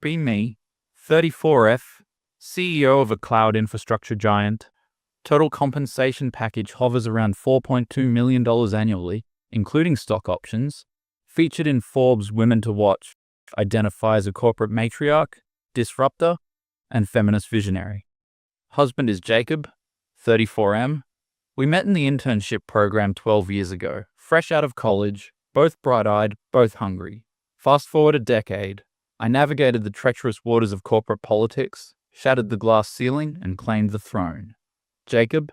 Be me, 34F, CEO of a cloud infrastructure giant. Total compensation package hovers around $4.2 million annually, including stock options. Featured in Forbes' Women to Watch, identifies a corporate matriarch, disruptor, and feminist visionary. Husband is Jacob, 34M. We met in the internship program 12 years ago, fresh out of college, both bright-eyed, both hungry. Fast forward a decade, I navigated the treacherous waters of corporate politics, shattered the glass ceiling, and claimed the throne. Jacob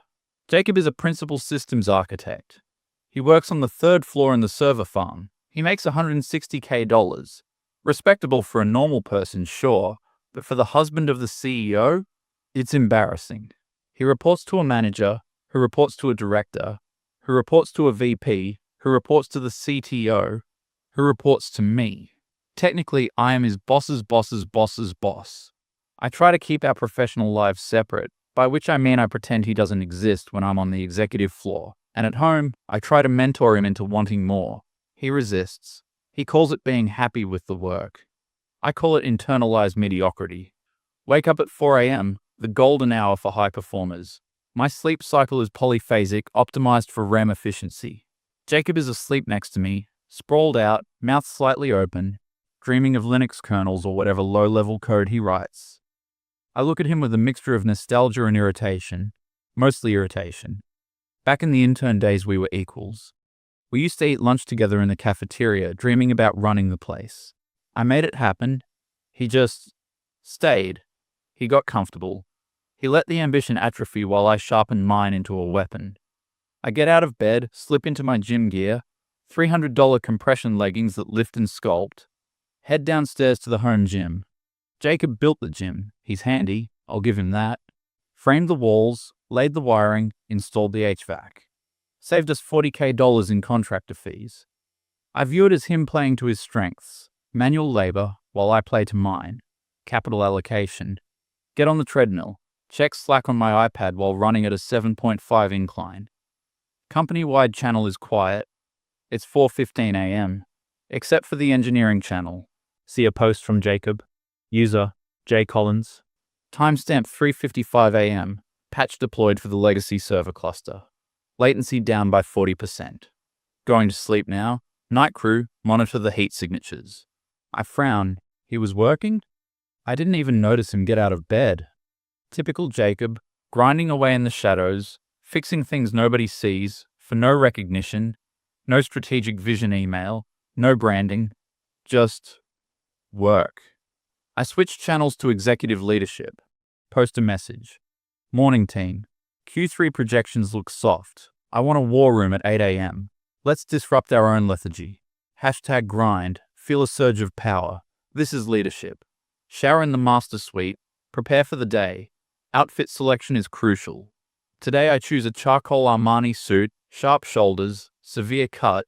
is a principal systems architect. He works on the third floor in the server farm. He makes $160K. Respectable for a normal person, sure, but for the husband of the CEO, it's embarrassing. He reports to a manager, who reports to a director, who reports to a VP, who reports to the CTO, who reports to me. Technically, I am his boss's boss's boss's boss. I try to keep our professional lives separate, by which I mean I pretend he doesn't exist when I'm on the executive floor, and at home, I try to mentor him into wanting more. He resists. He calls it being happy with the work. I call it internalized mediocrity. Wake up at 4 a.m., the golden hour for high performers. My sleep cycle is polyphasic, optimized for REM efficiency. Jacob is asleep next to me, sprawled out, mouth slightly open, dreaming of Linux kernels or whatever low-level code he writes. I look at him with a mixture of nostalgia and irritation, mostly irritation. Back in the intern days, we were equals. We used to eat lunch together in the cafeteria, dreaming about running the place. I made it happen. He just stayed. He got comfortable. He let the ambition atrophy while I sharpened mine into a weapon. I get out of bed, slip into my gym gear, $300 compression leggings that lift and sculpt, head downstairs to the home gym. Jacob built the gym. He's handy, I'll give him that. Framed the walls, laid the wiring, installed the HVAC. Saved us $40K in contractor fees. I view it as him playing to his strengths, manual labor, while I play to mine, capital allocation. Get on the treadmill, check Slack on my iPad while running at a 7.5 incline. Company-wide channel is quiet. It's 4:15 a.m., except for the engineering channel. See a post from Jacob. User, J. Collins. Timestamp 3:55 a.m., patch deployed for the legacy server cluster. Latency down by 40%. Going to sleep now. Night crew, monitor the heat signatures. I frown. He was working? I didn't even notice him get out of bed. Typical Jacob, grinding away in the shadows, fixing things nobody sees, for no recognition, no strategic vision email, no branding, just work. I switch channels to executive leadership. Post a message. Morning team. Q3 projections look soft. I want a war room at 8 a.m. Let's disrupt our own lethargy. #grind. Feel a surge of power. This is leadership. Shower in the master suite. Prepare for the day. Outfit selection is crucial. Today I choose a charcoal Armani suit, sharp shoulders, severe cut.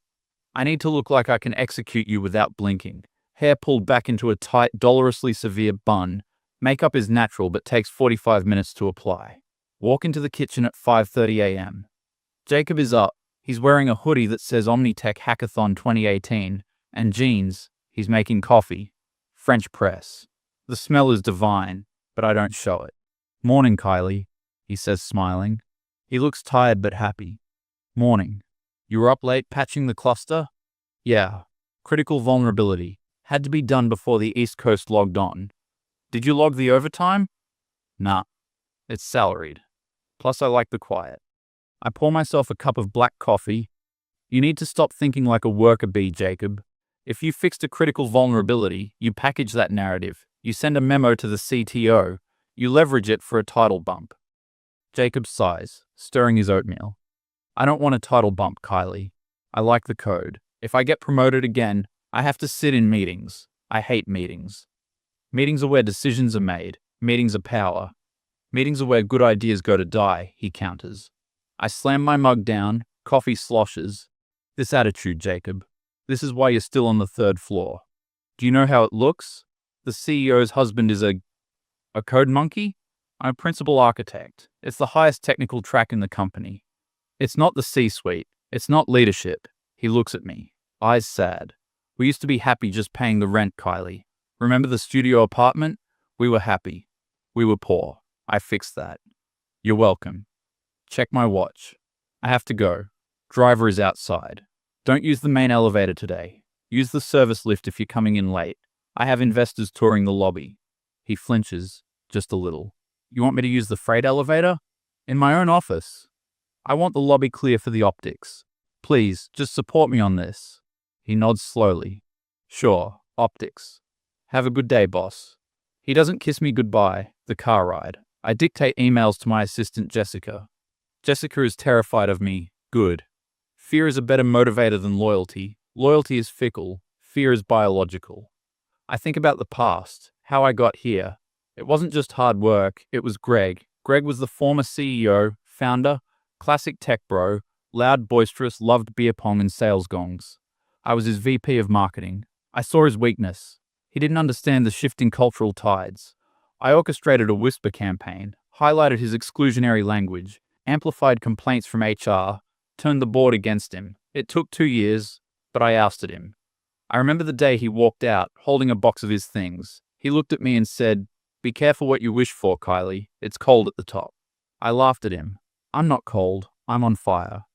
I need to look like I can execute you without blinking. Hair pulled back into a tight, dolorously severe bun. Makeup is natural but takes 45 minutes to apply. Walk into the kitchen at 5:30 a.m. Jacob is up. He's wearing a hoodie that says Omnitech Hackathon 2018 and jeans. He's making coffee. French press. The smell is divine, but I don't show it. Morning, Kylie, he says, smiling. He looks tired but happy. Morning. You were up late patching the cluster? Yeah. Critical vulnerability. Had to be done before the East Coast logged on. Did you log the overtime? Nah. It's salaried. Plus I like the quiet. I pour myself a cup of black coffee. You need to stop thinking like a worker bee, Jacob. If you fixed a critical vulnerability, you package that narrative. You send a memo to the CTO. You leverage it for a title bump. Jacob sighs, stirring his oatmeal. I don't want a title bump, Kylie. I like the code. If I get promoted again, I have to sit in meetings. I hate meetings. Meetings are where decisions are made. Meetings are power. Meetings are where good ideas go to die, he counters. I slam my mug down, coffee sloshes. This attitude, Jacob. This is why you're still on the third floor. Do you know how it looks? The CEO's husband is a code monkey? I'm a principal architect. It's the highest technical track in the company. It's not the C-suite. It's not leadership. He looks at me, eyes sad. We used to be happy just paying the rent, Kylie. Remember the studio apartment? We were happy. We were poor. I fixed that. You're welcome. Check my watch. I have to go. Driver is outside. Don't use the main elevator today. Use the service lift if you're coming in late. I have investors touring the lobby. He flinches, just a little. You want me to use the freight elevator? In my own office. I want the lobby clear for the optics. Please, just support me on this. He nods slowly. Sure, optics. Have a good day, boss. He doesn't kiss me goodbye, the car ride. I dictate emails to my assistant Jessica. Jessica is terrified of me. Good. Fear is a better motivator than loyalty. Loyalty is fickle. Fear is biological. I think about the past, how I got here. It wasn't just hard work, it was Greg. Greg was the former CEO, founder, classic tech bro, loud, boisterous, loved beer pong and sales gongs. I was his VP of marketing. I saw his weakness. He didn't understand the shifting cultural tides. I orchestrated a whisper campaign, highlighted his exclusionary language, amplified complaints from HR, turned the board against him. It took 2 years, but I ousted him. I remember the day he walked out, holding a box of his things. He looked at me and said, "Be careful what you wish for, Kylie. It's cold at the top." I laughed at him. I'm not cold. I'm on fire.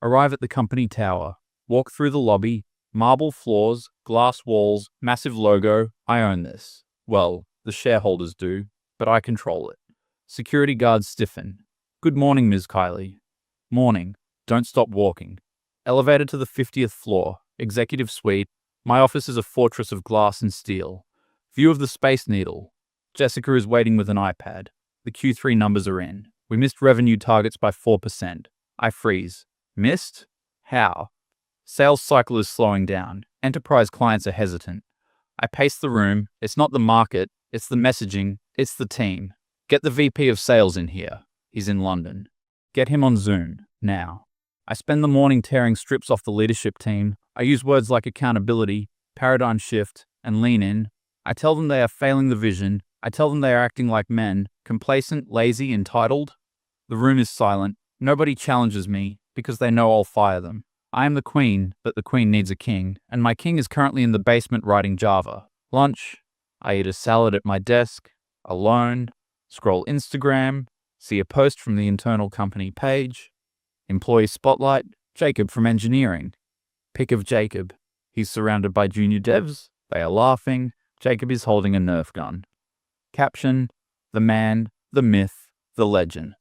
Arrive at the company tower. Walk through the lobby. Marble floors, glass walls, massive logo. I own this. Well, the shareholders do, but I control it. Security guards stiffen. Good morning, Ms. Kylie. Morning. Don't stop walking. Elevator to the 50th floor. Executive suite. My office is a fortress of glass and steel. View of the Space Needle. Jessica is waiting with an iPad. The Q3 numbers are in. We missed revenue targets by 4%. I freeze. Missed? How? Sales cycle is slowing down. Enterprise clients are hesitant. I pace the room. It's not the market. It's the messaging. It's the team. Get the VP of sales in here. He's in London. Get him on Zoom. Now. I spend the morning tearing strips off the leadership team. I use words like accountability, paradigm shift, and lean in. I tell them they are failing the vision. I tell them they are acting like men, complacent, lazy, entitled. The room is silent. Nobody challenges me because they know I'll fire them. I am the queen, but the queen needs a king, and my king is currently in the basement writing Java. Lunch. I eat a salad at my desk, alone, scroll Instagram, see a post from the internal company page. Employee spotlight, Jacob from engineering. Pic of Jacob. He's surrounded by junior devs. They are laughing. Jacob is holding a Nerf gun. Caption, the man, the myth, the legend.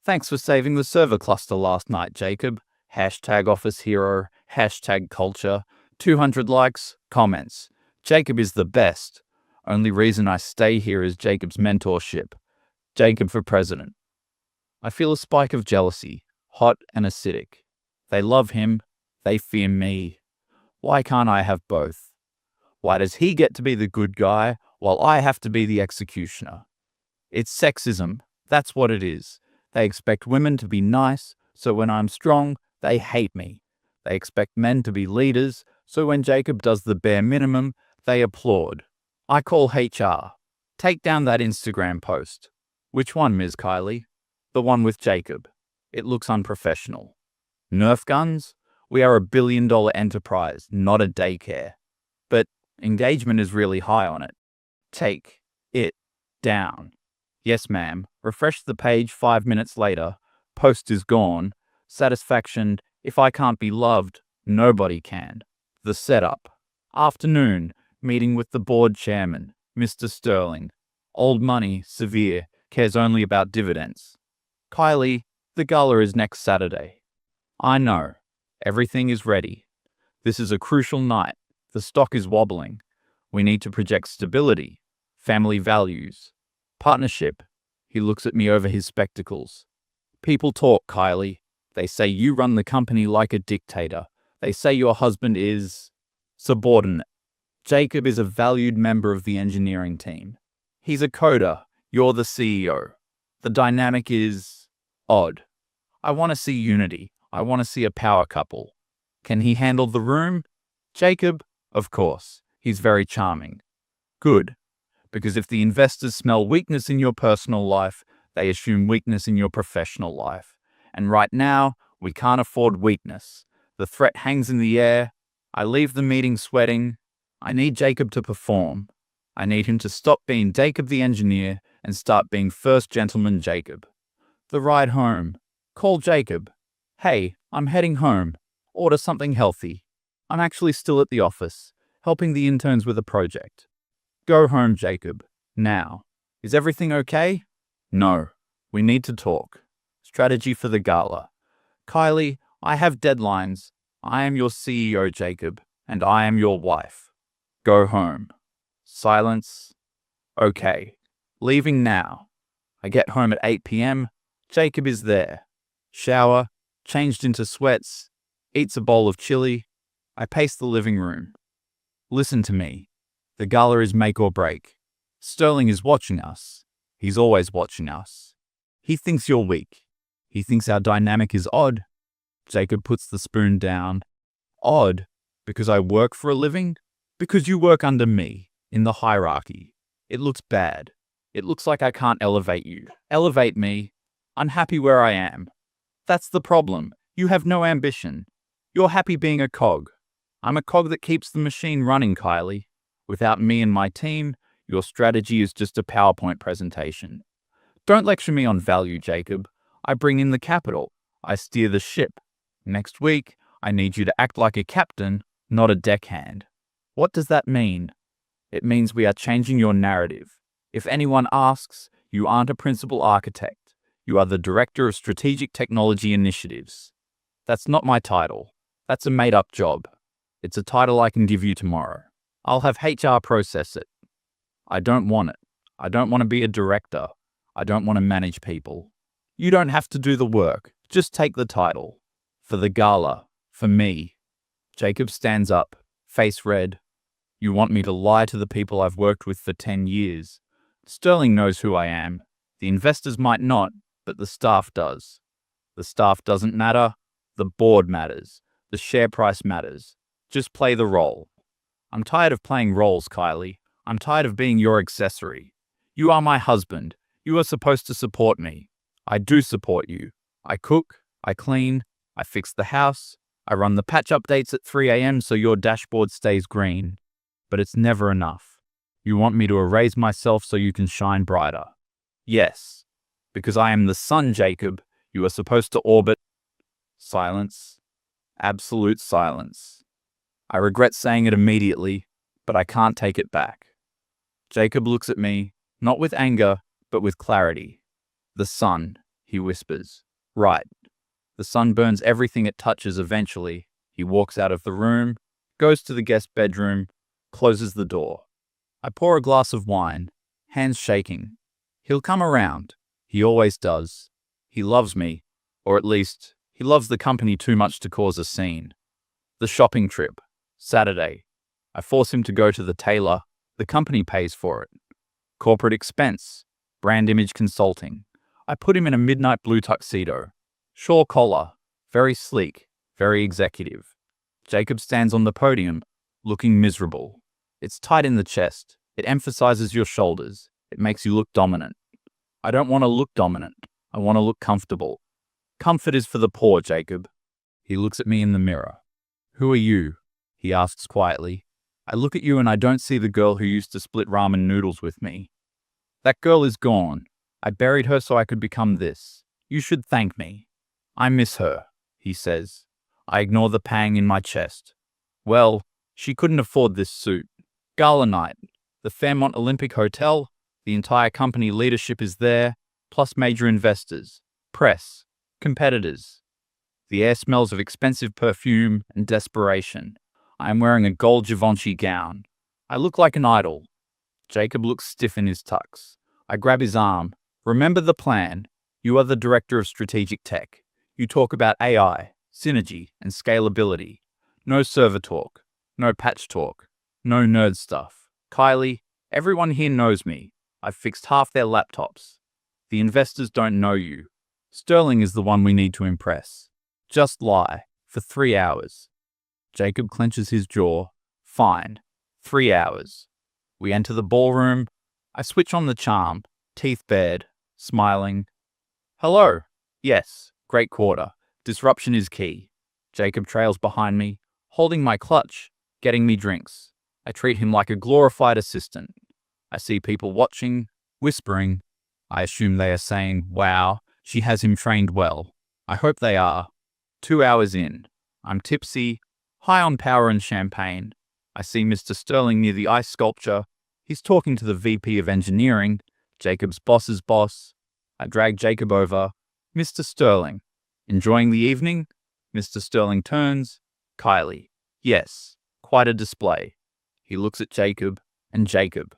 Thanks for saving the server cluster last night, Jacob. Hashtag office hero, hashtag culture. 200 likes, comments. Jacob is the best. Only reason I stay here is Jacob's mentorship. Jacob for president. I feel a spike of jealousy, hot and acidic. They love him. They fear me. Why can't I have both? Why does he get to be the good guy while I have to be the executioner? It's sexism. That's what it is. They expect women to be nice, so when I'm strong, they hate me. They expect men to be leaders, so when Jacob does the bare minimum, they applaud. I call HR. Take down that Instagram post. Which one, Ms. Kylie? The one with Jacob. It looks unprofessional. Nerf guns? We are a billion-dollar enterprise, not a daycare. But engagement is really high on it. Take it down. Yes, ma'am. Refresh the page 5 minutes later. Post is gone. Satisfaction. If I can't be loved, nobody can. The setup. Afternoon. Meeting with the board chairman, Mr. Sterling. Old money, severe, cares only about dividends. Kylie, the gala is next Saturday. I know. Everything is ready. This is a crucial night. The stock is wobbling. We need to project stability, family values, partnership. He looks at me over his spectacles. People talk, Kylie. They say you run the company like a dictator. They say your husband is subordinate. Jacob is a valued member of the engineering team. He's a coder. You're the CEO. The dynamic is odd. I want to see unity. I want to see a power couple. Can he handle the room? Jacob? Of course. He's very charming. Good. Because if the investors smell weakness in your personal life, they assume weakness in your professional life. And right now, we can't afford weakness. The threat hangs in the air. I leave the meeting sweating. I need Jacob to perform. I need him to stop being Jacob the engineer and start being First Gentleman Jacob. The ride home. Call Jacob. Hey, I'm heading home. Order something healthy. I'm actually still at the office, helping the interns with a project. Go home, Jacob. Now. Is everything okay? No. We need to talk. Strategy for the gala. Kylie, I have deadlines. I am your CEO, Jacob, and I am your wife. Go home. Silence. Okay. Leaving now. I get home at 8 p.m. Jacob is there. Shower, changed into sweats, eats a bowl of chili. I pace the living room. Listen to me. The gala is make or break. Sterling is watching us. He's always watching us. He thinks you're weak. He thinks our dynamic is odd. Jacob puts the spoon down. Odd? Because I work for a living? Because you work under me, in the hierarchy. It looks bad. It looks like I can't elevate you. Elevate me. Unhappy where I am. That's the problem. You have no ambition. You're happy being a cog. I'm a cog that keeps the machine running, Kylie. Without me and my team, your strategy is just a PowerPoint presentation. Don't lecture me on value, Jacob. I bring in the capital. I steer the ship. Next week, I need you to act like a captain, not a deckhand. What does that mean? It means we are changing your narrative. If anyone asks, you aren't a principal architect. You are the Director of Strategic Technology Initiatives. That's not my title. That's a made-up job. It's a title I can give you tomorrow. I'll have HR process it. I don't want it. I don't want to be a director. I don't want to manage people. You don't have to do the work. Just take the title. For the gala. For me. Jacob stands up, face red. You want me to lie to the people I've worked with for 10 years. Sterling knows who I am. The investors might not, but the staff does. The staff doesn't matter. The board matters. The share price matters. Just play the role. I'm tired of playing roles, Kylie. I'm tired of being your accessory. You are my husband. You are supposed to support me. I do support you. I cook. I clean. I fix the house. I run the patch updates at 3 a.m. so your dashboard stays green. But it's never enough. You want me to erase myself so you can shine brighter. Yes. Because I am the sun, Jacob. You are supposed to orbit. Silence. Absolute silence. I regret saying it immediately, but I can't take it back. Jacob looks at me, not with anger, but with clarity. The sun, he whispers. Right. The sun burns everything it touches eventually. He walks out of the room, goes to the guest bedroom, closes the door. I pour a glass of wine, hands shaking. He'll come around. He always does. He loves me, or at least, he loves the company too much to cause a scene. The shopping trip. Saturday. I force him to go to the tailor. The company pays for it. Corporate expense. Brand image consulting. I put him in a midnight blue tuxedo. Shawl collar. Very sleek. Very executive. Jacob stands on the podium, looking miserable. It's tight in the chest. It emphasizes your shoulders. It makes you look dominant. I don't want to look dominant. I want to look comfortable. Comfort is for the poor, Jacob. He looks at me in the mirror. Who are you? He asks quietly. I look at you and I don't see the girl who used to split ramen noodles with me. That girl is gone. I buried her so I could become this. You should thank me. I miss her, he says. I ignore the pang in my chest. Well, she couldn't afford this suit. Gala night. The Fairmont Olympic Hotel. The entire company leadership is there, plus major investors, press, competitors. The air smells of expensive perfume and desperation. I am wearing a gold Givenchy gown. I look like an idol. Jacob looks stiff in his tux. I grab his arm. Remember the plan. You are the Director of Strategic Tech. You talk about AI, synergy, and scalability. No server talk. No patch talk. No nerd stuff. Kylie, everyone here knows me. I've fixed half their laptops. The investors don't know you. Sterling is the one we need to impress. Just lie. For 3 hours. Jacob clenches his jaw. Fine. 3 hours. We enter the ballroom. I switch on the charm. Teeth bared. Smiling. Hello. Yes. Great quarter. Disruption is key. Jacob trails behind me, holding my clutch, getting me drinks. I treat him like a glorified assistant. I see people watching, whispering. I assume they are saying, wow, she has him trained well. I hope they are. 2 hours in. I'm tipsy, high on power and champagne. I see Mr. Sterling near the ice sculpture. He's talking to the VP of Engineering, Jacob's boss's boss. I drag Jacob over. Mr. Sterling. Enjoying the evening? Mr. Sterling turns. Kylie. Yes, quite a display. He looks at Jacob, and Jacob.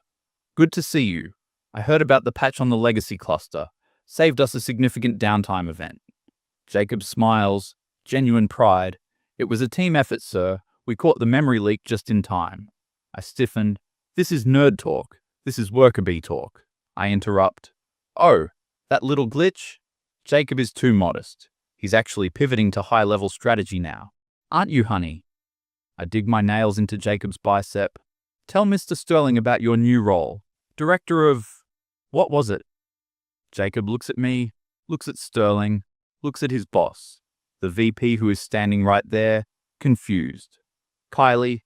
Good to see you. I heard about the patch on the legacy cluster. Saved us a significant downtime event. Jacob smiles, genuine pride. It was a team effort, sir. We caught the memory leak just in time. I stiffened. This is nerd talk. This is worker bee talk. I interrupt. Oh, that little glitch? Jacob is too modest. He's actually pivoting to high-level strategy now. Aren't you, honey? I dig my nails into Jacob's bicep. Tell Mr. Sterling about your new role. Director of... what was it? Jacob looks at me, looks at Sterling, looks at his boss, the VP who is standing right there, confused. Kylie,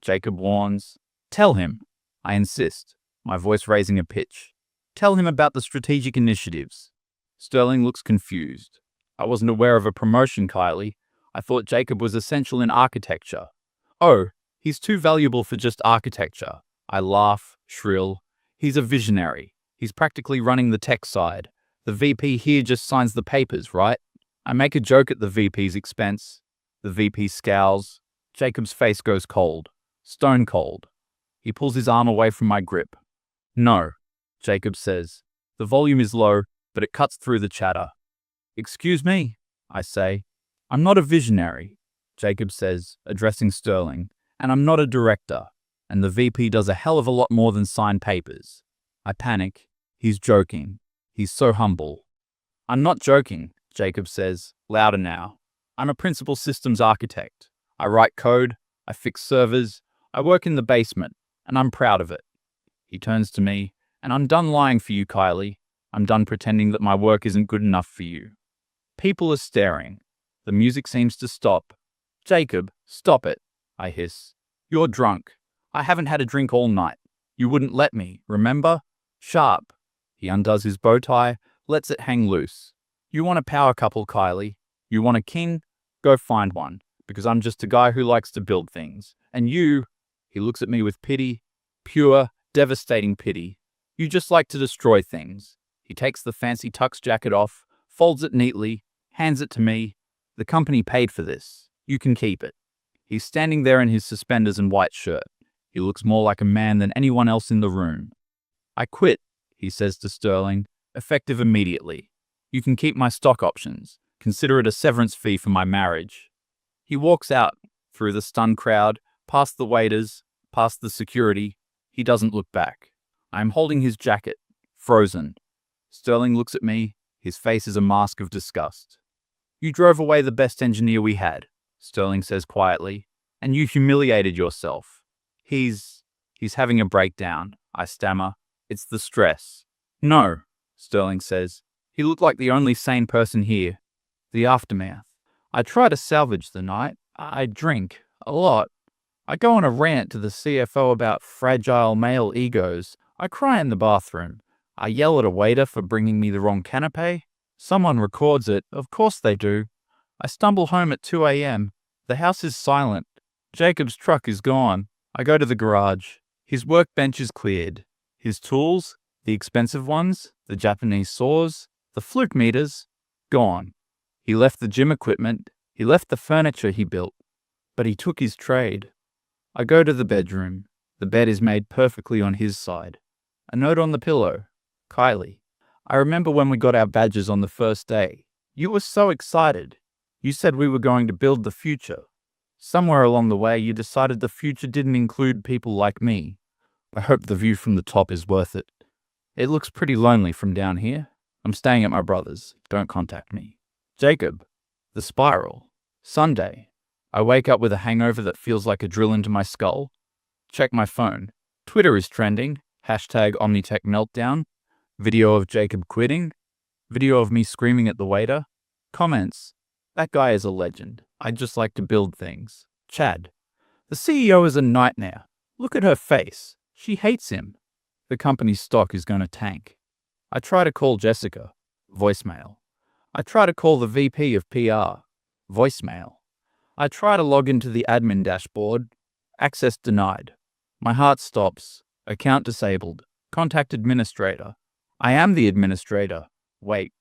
Jacob warns. Tell him. I insist, my voice raising a pitch. Tell him about the strategic initiatives. Sterling looks confused. I wasn't aware of a promotion, Kylie. I thought Jacob was essential in architecture. Oh, he's too valuable for just architecture. I laugh, shrill. He's a visionary. He's practically running the tech side. The VP here just signs the papers, right? I make a joke at the VP's expense. The VP scowls. Jacob's face goes cold. Stone cold. He pulls his arm away from my grip. No, Jacob says. The volume is low, but it cuts through the chatter. Excuse me, I say. I'm not a visionary, Jacob says, addressing Sterling, and I'm not a director, and the VP does a hell of a lot more than sign papers. I panic. He's joking. He's so humble. I'm not joking, Jacob says, louder now. I'm a principal systems architect. I write code, I fix servers, I work in the basement, and I'm proud of it. He turns to me, and I'm done lying for you, Kylie. I'm done pretending that my work isn't good enough for you. People are staring. The music seems to stop. Jacob, stop it, I hiss. You're drunk. I haven't had a drink all night. You wouldn't let me, remember? Sharp. He undoes his bow tie, lets it hang loose. You want a power couple, Kylie? You want a king? Go find one, because I'm just a guy who likes to build things. And you, he looks at me with pity, pure, devastating pity. You just like to destroy things. He takes the fancy tux jacket off, folds it neatly, hands it to me. The company paid for this. You can keep it. He's standing there in his suspenders and white shirt. He looks more like a man than anyone else in the room. I quit, he says to Sterling, effective immediately. You can keep my stock options. Consider it a severance fee for my marriage. He walks out, through the stunned crowd, past the waiters, past the security. He doesn't look back. I am holding his jacket, frozen. Sterling looks at me. His face is a mask of disgust. You drove away the best engineer we had, Sterling says quietly, and you humiliated yourself. He's having a breakdown, I stammer. It's the stress. No, Sterling says. He looked like the only sane person here. The aftermath. I try to salvage the night. I drink. A lot. I go on a rant to the CFO about fragile male egos. I cry in the bathroom. I yell at a waiter for bringing me the wrong canapé. Someone records it. Of course they do. I stumble home at 2 a.m. The house is silent. Jacob's truck is gone. I go to the garage. His workbench is cleared. His tools, the expensive ones, the Japanese saws, the fluke meters, gone. He left the gym equipment. He left the furniture he built. But he took his trade. I go to the bedroom. The bed is made perfectly on his side. A note on the pillow. Kylie, I remember when we got our badges on the first day. You were so excited. You said we were going to build the future. Somewhere along the way, you decided the future didn't include people like me. I hope the view from the top is worth it. It looks pretty lonely from down here. I'm staying at my brother's. Don't contact me. Jacob. The spiral. Sunday. I wake up with a hangover that feels like a drill into my skull. Check my phone. Twitter is trending. Hashtag Omnitech meltdown. Video of Jacob quitting. Video of me screaming at the waiter. Comments. That guy is a legend. I'd just like to build things. Chad. The CEO is a nightmare. Look at her face. She hates him. The company's stock is going to tank. I try to call Jessica. Voicemail. I try to call the VP of PR. Voicemail. I try to log into the admin dashboard. Access denied. My heart stops. Account disabled. Contact administrator. I am the administrator. Wait.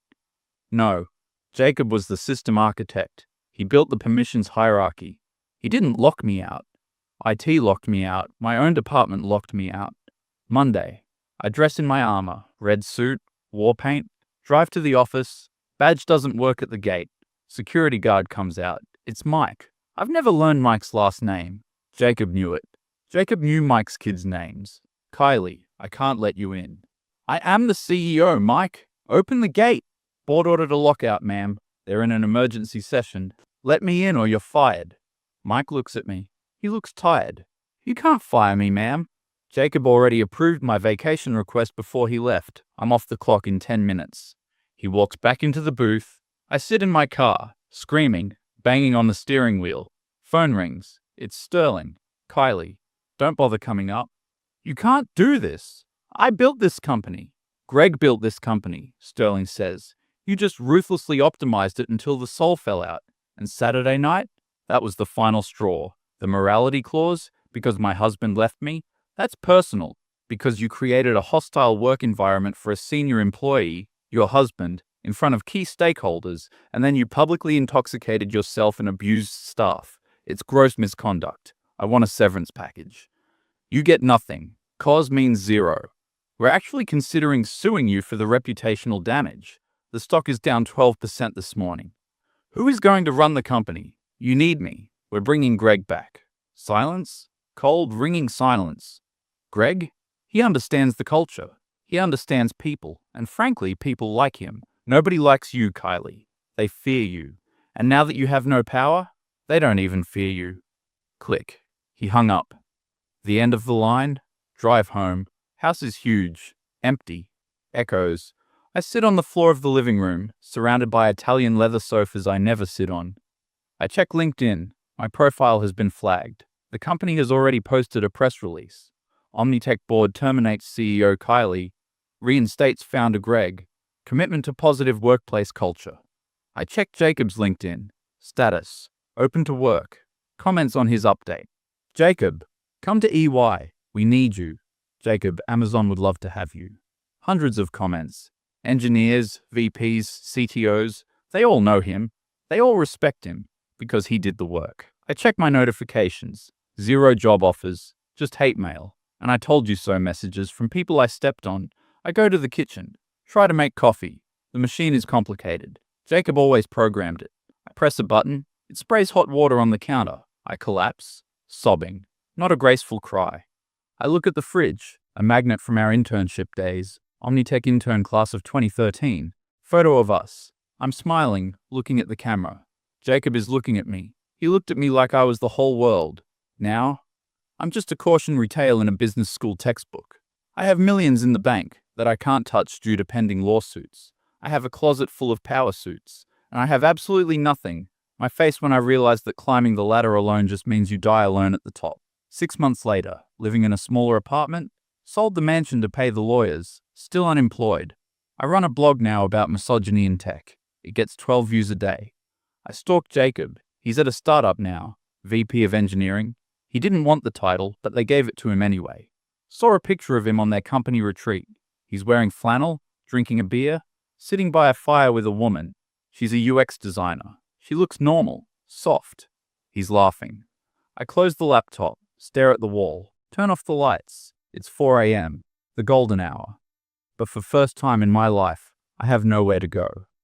No. Jacob was the system architect. He built the permissions hierarchy. He didn't lock me out. IT locked me out. My own department locked me out. Monday. I dress in my armor. Red suit. War paint. Drive to the office. Badge doesn't work at the gate. Security guard comes out. It's Mike. I've never learned Mike's last name. Jacob knew it. Jacob knew Mike's kids' names. Kylie, I can't let you in. I am the CEO, Mike. Open the gate. Board ordered a lockout, ma'am. They're in an emergency session. Let me in or you're fired. Mike looks at me. He looks tired. You can't fire me, ma'am. Jacob already approved my vacation request before he left. I'm off the clock in 10 minutes. He walks back into the booth. I sit in my car, screaming, banging on the steering wheel. Phone rings. It's Sterling. Kylie, don't bother coming up. You can't do this. I built this company. Greg built this company, Sterling says. You just ruthlessly optimized it until the soul fell out. And Saturday night? That was the final straw. The morality clause, because my husband left me, that's personal. Because you created a hostile work environment for a senior employee, your husband, in front of key stakeholders, and then you publicly intoxicated yourself and abused staff. It's gross misconduct. I want a severance package. You get nothing. Cause means zero. We're actually considering suing you for the reputational damage. The stock is down 12% this morning. Who is going to run the company? You need me. We're bringing Greg back. Silence? Cold, ringing silence. Greg? He understands the culture. He understands people, and frankly, people like him. Nobody likes you, Kylie. They fear you. And now that you have no power, they don't even fear you. Click. He hung up. The end of the line. Drive home. House is huge. Empty. Echoes. I sit on the floor of the living room, surrounded by Italian leather sofas I never sit on. I check LinkedIn. My profile has been flagged. The company has already posted a press release. Omnitech board terminates CEO Kylie, reinstates founder Greg. Commitment to positive workplace culture. I check Jacob's LinkedIn. Status. Open to work. Comments on his update. Jacob, come to EY. We need you. Jacob, Amazon would love to have you. Hundreds of comments. Engineers, VPs, CTOs, they all know him. They all respect him because he did the work. I check my notifications. 0 job offers, just hate mail. And I told you so messages from people I stepped on. I go to the kitchen, try to make coffee. The machine is complicated. Jacob always programmed it. I press a button. It sprays hot water on the counter. I collapse, sobbing. Not a graceful cry. I look at the fridge, a magnet from our internship days. Omnitech intern class of 2013. Photo of us. I'm smiling, looking at the camera. Jacob is looking at me. He looked at me like I was the whole world. Now, I'm just a cautionary tale in a business school textbook. I have millions in the bank that I can't touch due to pending lawsuits. I have a closet full of power suits. And I have absolutely nothing. My face when I realized that climbing the ladder alone just means you die alone at the top. 6 months later, living in a smaller apartment, sold the mansion to pay the lawyers, still unemployed. I run a blog now about misogyny in tech. It gets 12 views a day. I stalked Jacob. He's at a startup now, VP of engineering. He didn't want the title, but they gave it to him anyway. Saw a picture of him on their company retreat. He's wearing flannel, drinking a beer, sitting by a fire with a woman. She's a UX designer. She looks normal, soft. He's laughing. I close the laptop, stare at the wall, turn off the lights. It's 4 a.m., the golden hour. But for first time in my life, I have nowhere to go.